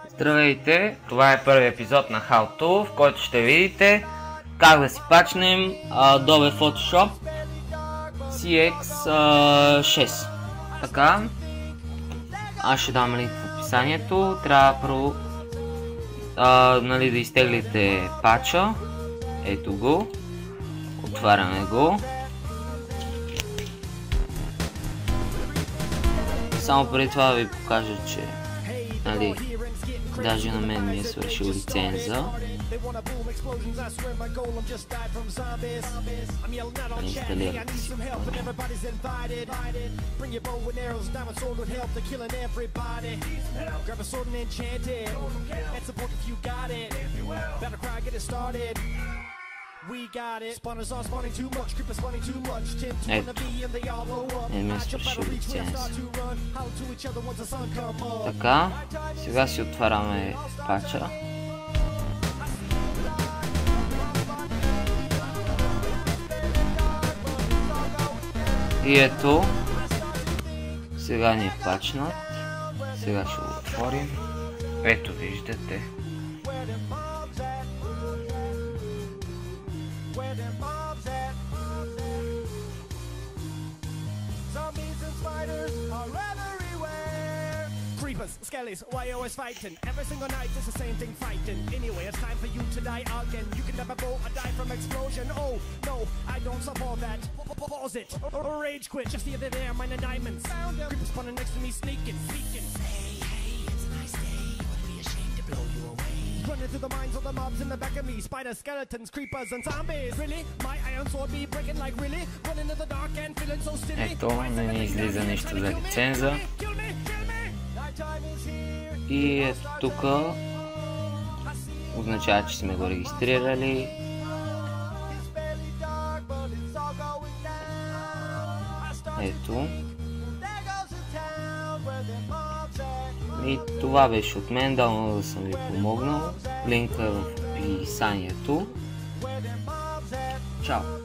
Здравейте, това е първи епизод на How To, в който ще видите как да си пачнем Adobe Photoshop CX6. Така, аз ще дам линк в описанието. Трябва първо да изтеглите пача. Ето го. Отваряме го. Само преди това да ви покажа, че даже на мен ми е свършил лиценза. Инсталирате си. Ето, не ми е свършил лиценза. Така, сега си отваряме пача. И ето, сега ни е пачнат. Сега ще го отворим. Ето виждате. Creepers, skellies, why you always fighting? Every single night it's the same thing fighting. Anyway, it's time for you to die again. You can never go or die from explosion. Oh, no, I don't support that. Pause it. Rage quit. Just the other day, I'm in diamonds. Creepers spawning next to me, sneaking. Hey, it's a nice day. Would be ashamed to blow you away. Running through the minds of the mobs in the back of me. Spiders, skeletons, creepers, and zombies. Really? My iron sword be breaking like really? Running in the dark and feeling so silly. Ето, не ни излиза нищо за лиценза. И ето тук означава, че сме го регистрирали. Ето. И това беше от мен, дано да съм ви помогнал. Линка е в описанието. Чао!